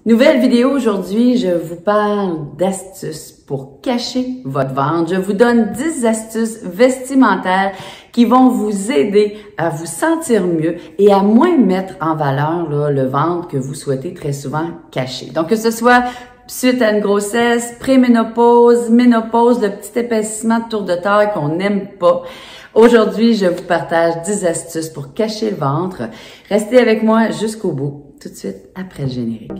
Nouvelle vidéo aujourd'hui, je vous parle d'astuces pour cacher votre ventre. Je vous donne 10 astuces vestimentaires qui vont vous aider à vous sentir mieux et à moins mettre en valeur le ventre que vous souhaitez très souvent cacher. Donc que ce soit suite à une grossesse, préménopause, ménopause, le petit épaississement de tour de taille qu'on n'aime pas. Aujourd'hui, je vous partage 10 astuces pour cacher le ventre. Restez avec moi jusqu'au bout, tout de suite après le générique.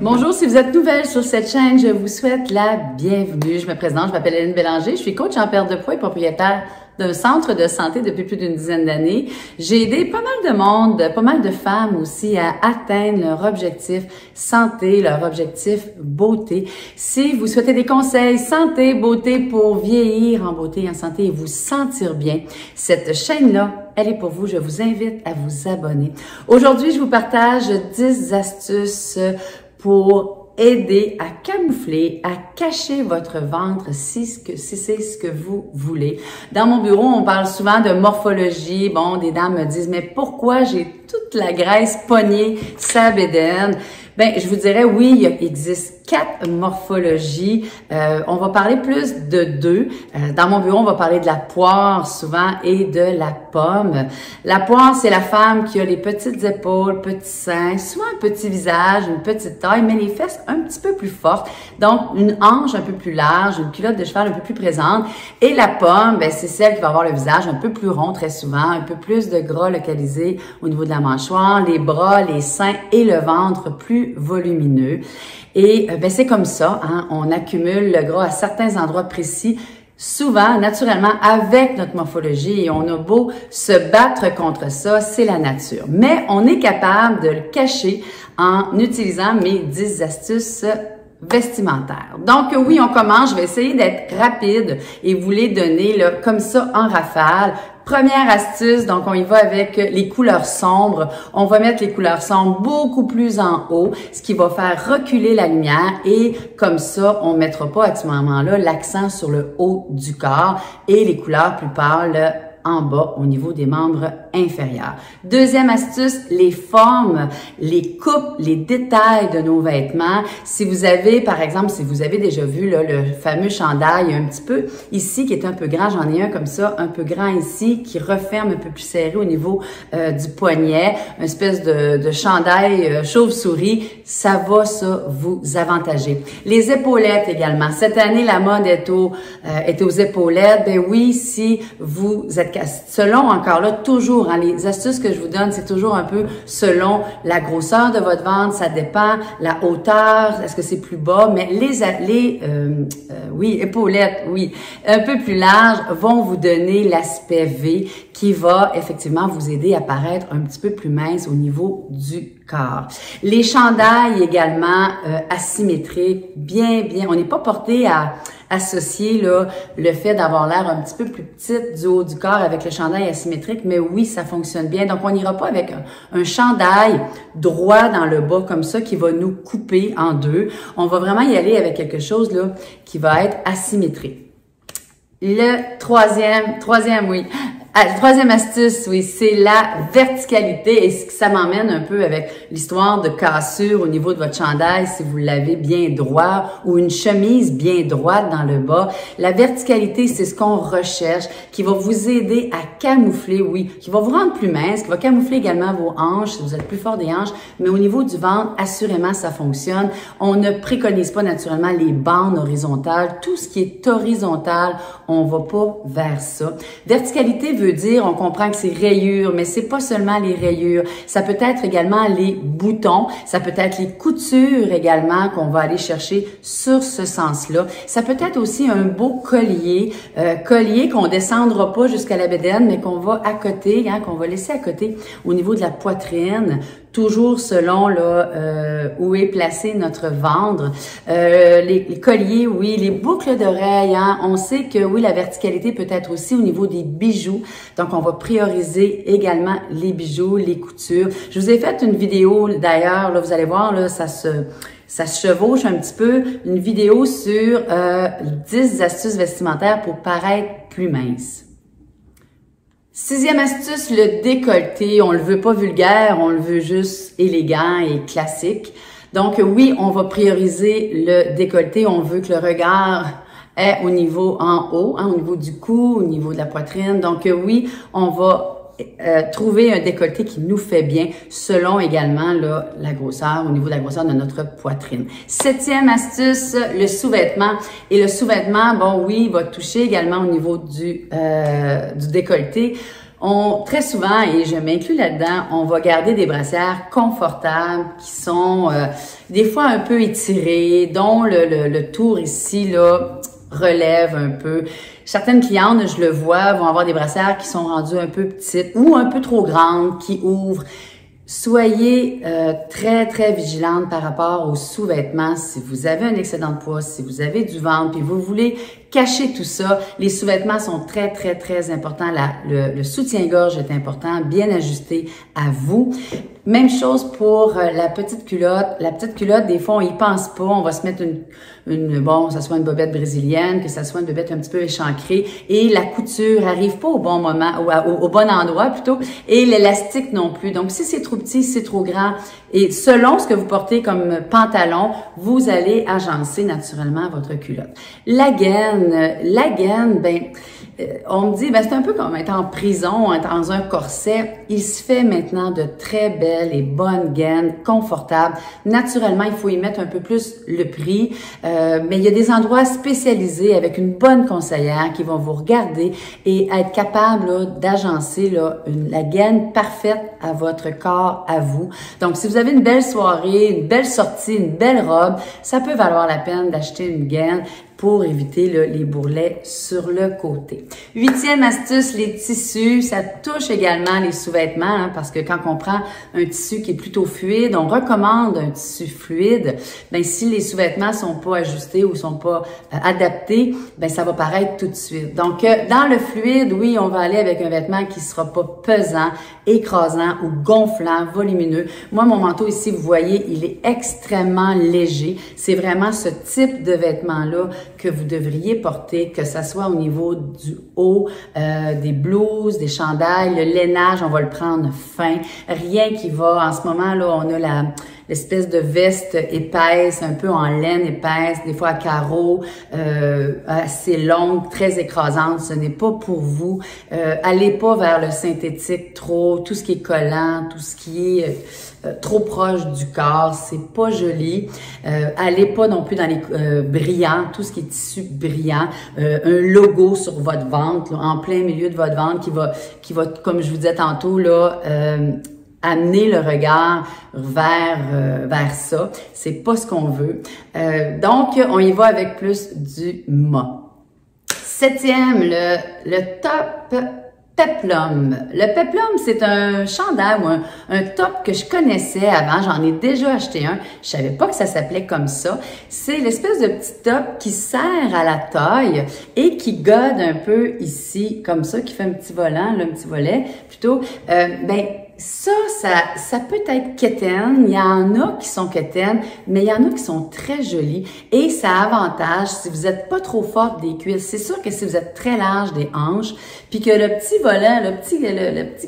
Bonjour, si vous êtes nouvelle sur cette chaîne, je vous souhaite la bienvenue. Je me présente, je m'appelle Hélène Bélanger, je suis coach en perte de poids et propriétaire d'un centre de santé depuis plus d'une dizaine d'années. J'ai aidé pas mal de monde, pas mal de femmes aussi à atteindre leur objectif santé, leur objectif beauté. Si vous souhaitez des conseils santé, beauté pour vieillir en beauté et en santé et vous sentir bien, cette chaîne-là, elle est pour vous. Je vous invite à vous abonner. Aujourd'hui, je vous partage 10 astuces pour aider à camoufler, à cacher votre ventre si c'est ce que vous voulez. Dans mon bureau, on parle souvent de morphologie. Bon, des dames me disent, mais pourquoi j'ai toute la graisse pognée sa bédaine? Ben, je vous dirais, oui, il existe 4 morphologies. On va parler plus de 2. Dans mon bureau, on va parler de la poire souvent et de la pomme. La poire, c'est la femme qui a les petites épaules, petits seins, souvent un petit visage, une petite taille, mais les fesses un petit peu plus fortes. Donc, une hanche un peu plus large, une culotte de cheval un peu plus présente. Et la pomme, ben, c'est celle qui va avoir le visage un peu plus rond très souvent, un peu plus de gras localisé au niveau de la mâchoire, les bras, les seins et le ventre plus volumineux. Et ben c'est comme ça, hein, on accumule le gras à certains endroits précis, souvent, naturellement, avec notre morphologie, et on a beau se battre contre ça, c'est la nature. Mais on est capable de le cacher en utilisant mes 10 astuces vestimentaires. Donc oui, on commence, je vais essayer d'être rapide et vous les donner là, comme ça en rafale. Première astuce, donc on y va avec les couleurs sombres. On va mettre les couleurs sombres beaucoup plus en haut, ce qui va faire reculer la lumière et comme ça, on ne mettra pas à ce moment-là l'accent sur le haut du corps et les couleurs plus pâles en bas au niveau des membres inférieurs. Deuxième astuce, les formes, les coupes, les détails de nos vêtements. Si vous avez, par exemple, si vous avez déjà vu là, le fameux chandail un petit peu ici qui est un peu grand, j'en ai un comme ça, un peu grand ici, qui referme un peu plus serré au niveau du poignet, une espèce de chandail chauve-souris, ça va ça vous avantager. Les épaulettes également. Cette année, la mode est aux épaulettes. Ben oui, si vous êtes selon encore là, toujours, hein, les astuces que je vous donne, c'est toujours un peu selon la grosseur de votre ventre, ça dépend, la hauteur, est-ce que c'est plus bas, mais oui, épaulettes, oui, un peu plus larges vont vous donner l'aspect V qui va effectivement vous aider à paraître un petit peu plus mince au niveau du corps. Les chandails également asymétriques, bien, on n'est pas porté à associer là, le fait d'avoir l'air un petit peu plus petite du haut du corps avec le chandail asymétrique, mais oui, ça fonctionne bien. Donc, on n'ira pas avec un chandail droit dans le bas comme ça qui va nous couper en deux. On va vraiment y aller avec quelque chose là qui va être asymétrique. Le troisième astuce, oui, c'est la verticalité et ça m'emmène un peu avec l'histoire de cassure au niveau de votre chandail si vous l'avez bien droit ou une chemise bien droite dans le bas. La verticalité, c'est ce qu'on recherche qui va vous aider à camoufler, oui, qui va vous rendre plus mince, qui va camoufler également vos hanches si vous êtes plus fort des hanches, mais au niveau du ventre, assurément, ça fonctionne. On ne préconise pas naturellement les bandes horizontales. Tout ce qui est horizontal, on va pas vers ça. Verticalité veut dire, on comprend que c'est rayures, mais c'est pas seulement les rayures. Ça peut être également les boutons, ça peut être les coutures également qu'on va aller chercher sur ce sens-là. Ça peut être aussi un beau collier, collier qu'on descendra pas jusqu'à la bédaine, mais qu'on va à côté, hein, qu'on va laisser à côté au niveau de la poitrine. toujours selon là où est placé notre ventre. Les colliers, oui, les boucles d'oreilles, hein, on sait que oui, la verticalité peut être aussi au niveau des bijoux. Donc, on va prioriser également les bijoux, les coutures. Je vous ai fait une vidéo d'ailleurs, là, vous allez voir, là, ça se chevauche un petit peu, une vidéo sur 10 astuces vestimentaires pour paraître plus mince. 6e astuce, le décolleté. On le veut pas vulgaire, on le veut juste élégant et classique. Donc oui, on va prioriser le décolleté. On veut que le regard est au niveau en haut, hein, au niveau du cou, au niveau de la poitrine. Donc oui, on va trouver un décolleté qui nous fait bien selon également là, la grosseur, au niveau de la grosseur de notre poitrine. 7e astuce, le sous-vêtement. Et le sous-vêtement, bon oui, il va toucher également au niveau du décolleté. Très souvent, et je m'inclus là-dedans, on va garder des brassières confortables qui sont des fois un peu étirées, dont le tour ici là relève un peu. Certaines clientes, je le vois, vont avoir des brassières qui sont rendues un peu petites ou un peu trop grandes, qui ouvrent. Soyez très, très vigilante par rapport aux sous-vêtements. Si vous avez un excédent de poids, si vous avez du ventre, puis vous voulez cacher tout ça, les sous-vêtements sont très, très, très importants. Le soutien-gorge est important, bien ajusté à vous. Même chose pour la petite culotte. La petite culotte, des fois, on y pense pas. On va se mettre bon, que ça soit une bobette brésilienne, que ça soit une bobette un petit peu échancrée. Et la couture arrive pas au bon moment, ou au bon endroit plutôt. Et l'élastique non plus. Donc, si c'est trop petit, si c'est trop grand, et selon ce que vous portez comme pantalon, vous allez agencer naturellement votre culotte. La gaine, ben, on me dit, ben, c'est un peu comme être en prison, être dans un corset. Il se fait maintenant de très belles et bonnes gaines, confortables. Naturellement, il faut y mettre un peu plus le prix, mais il y a des endroits spécialisés avec une bonne conseillère qui vont vous regarder et être capable d'agencer la gaine parfaite à votre corps, à vous. Donc, si vous avez une belle soirée, une belle sortie, une belle robe, ça peut valoir la peine d'acheter une gaine pour éviter les bourrelets sur le côté. 8e astuce, les tissus. Ça touche également les sous-vêtements, hein, parce que quand on prend un tissu qui est plutôt fluide, on recommande un tissu fluide. Ben, si les sous-vêtements sont pas ajustés ou sont pas adaptés, ben, ça va paraître tout de suite. Donc, dans le fluide, oui, on va aller avec un vêtement qui sera pas pesant, écrasant ou gonflant, volumineux. Moi, mon manteau ici, vous voyez, il est extrêmement léger. C'est vraiment ce type de vêtement-là que vous devriez porter, que ça soit au niveau du haut, des blouses, des chandails, le lainage, on va le prendre fin. Rien qui va, en ce moment, là, on a l'espèce de veste épaisse, un peu en laine épaisse, des fois à carreaux, assez longue, très écrasante. Ce n'est pas pour vous. Allez pas vers le synthétique trop, tout ce qui est collant, tout ce qui est trop proche du corps, c'est pas joli. Allez pas non plus dans les brillants, tout ce qui est tissu brillant, un logo sur votre ventre, là, en plein milieu de votre ventre qui va, comme je vous disais tantôt, là, amener le regard vers ça. C'est pas ce qu'on veut. Donc, on y va avec plus du mat. 7e, le top Peplum. Le Peplum, c'est un chandail ou un top que je connaissais avant. J'en ai déjà acheté un. Je savais pas que ça s'appelait comme ça. C'est l'espèce de petit top qui sert à la taille et qui gode un peu ici, comme ça, qui fait un petit volant, là, un petit volet plutôt. Ça peut être quétaine. Il y en a qui sont quétaines, mais il y en a qui sont très jolies. Et ça avantage si vous êtes pas trop forte des cuisses. C'est sûr que si vous êtes très large des hanches, puis que le petit volant, le petit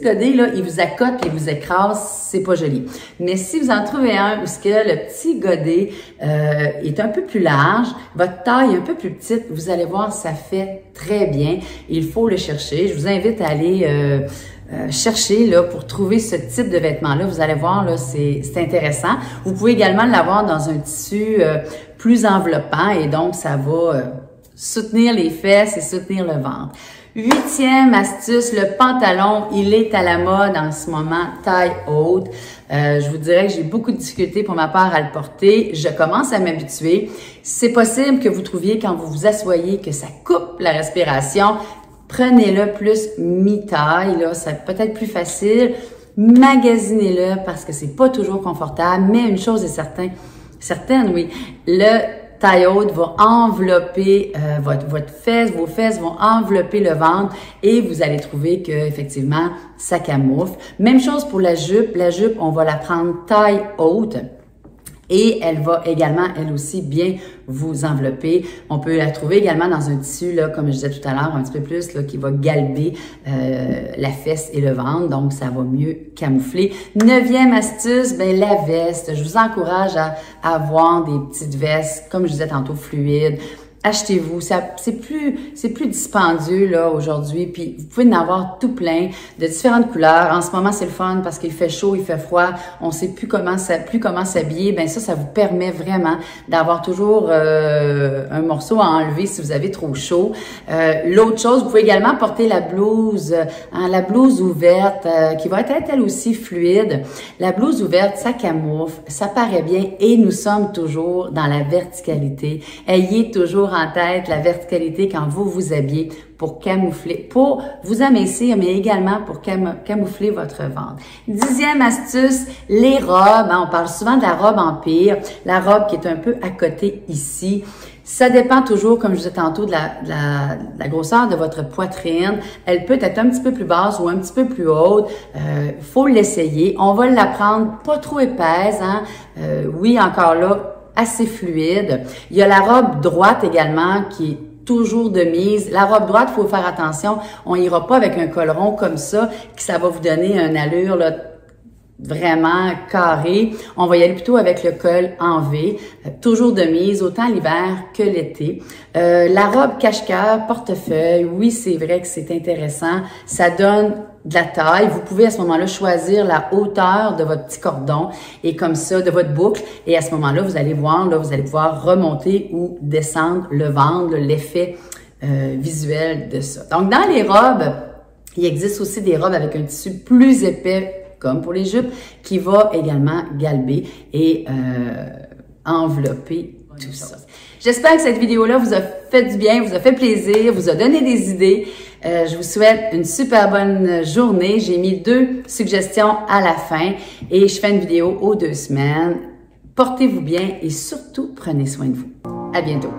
godet, là, il vous accote et il vous écrase, c'est pas joli. Mais si vous en trouvez un où ce que le petit godet est un peu plus large, votre taille un peu plus petite, vous allez voir, ça fait très bien. Il faut le chercher. Je vous invite à aller chercher là pour trouver ce type de vêtements-là. Vous allez voir, là, c'est intéressant. Vous pouvez également l'avoir dans un tissu plus enveloppant et donc ça va soutenir les fesses et soutenir le ventre. 8e astuce, le pantalon, il est à la mode en ce moment, taille haute. Je vous dirais que j'ai beaucoup de difficultés pour ma part à le porter. Je commence à m'habituer. C'est possible que vous trouviez quand vous vous asseyez que ça coupe la respiration. Prenez-le plus mi-taille, là, c'est peut-être plus facile. magasinez-le parce que c'est pas toujours confortable, mais une chose est certaine, oui, le taille haute va envelopper votre fesse, vos fesses vont envelopper le ventre et vous allez trouver que effectivement ça camoufle. Même chose pour la jupe. La jupe, on va la prendre taille haute. Et elle va également, elle aussi, bien vous envelopper. On peut la trouver également dans un tissu, là, comme je disais tout à l'heure, un petit peu plus, là, qui va galber la fesse et le ventre. Donc, ça va mieux camoufler. 9e astuce, ben la veste. Je vous encourage à avoir des petites vestes, comme je disais tantôt, fluides. Achetez-vous, c'est plus dispendieux là aujourd'hui, puis vous pouvez en avoir tout plein de différentes couleurs. En ce moment, c'est le fun parce qu'il fait chaud, il fait froid, on sait plus comment s'habiller. Ben ça vous permet vraiment d'avoir toujours un morceau à enlever si vous avez trop chaud. L'autre chose, vous pouvez également porter la blouse ouverte qui va être elle aussi fluide. La blouse ouverte, ça camoufle, ça paraît bien et nous sommes toujours dans la verticalité. Ayez toujours en tête la verticalité quand vous vous habillez pour camoufler, pour vous amincir, mais également pour camoufler votre ventre. 10e astuce, les robes. On parle souvent de la robe empire, la robe qui est un peu à côté ici. Ça dépend toujours, comme je disais tantôt, de la grosseur de votre poitrine. Elle peut être un petit peu plus basse ou un petit peu plus haute. Faut l'essayer. On va la prendre pas trop épaisse. Oui, encore là, assez fluide. Il y a la robe droite également qui est toujours de mise. La robe droite, il faut faire attention. On n'ira pas avec un col rond comme ça, que ça va vous donner une allure là, vraiment carré. On va y aller plutôt avec le col en V, toujours de mise, autant l'hiver que l'été. La robe cache-cœur, portefeuille, oui, c'est vrai que c'est intéressant. Ça donne de la taille. Vous pouvez à ce moment-là choisir la hauteur de votre petit cordon et comme ça, de votre boucle. Et à ce moment-là, vous allez voir, là, vous allez pouvoir remonter ou descendre le ventre, l'effet visuel de ça. Donc, dans les robes, il existe aussi des robes avec un tissu plus épais comme pour les jupes, qui va également galber et envelopper tout ça. J'espère que cette vidéo-là vous a fait du bien, vous a fait plaisir, vous a donné des idées. Je vous souhaite une super bonne journée. J'ai mis 2 suggestions à la fin et je fais une vidéo aux 2 semaines. Portez-vous bien et surtout, prenez soin de vous. À bientôt.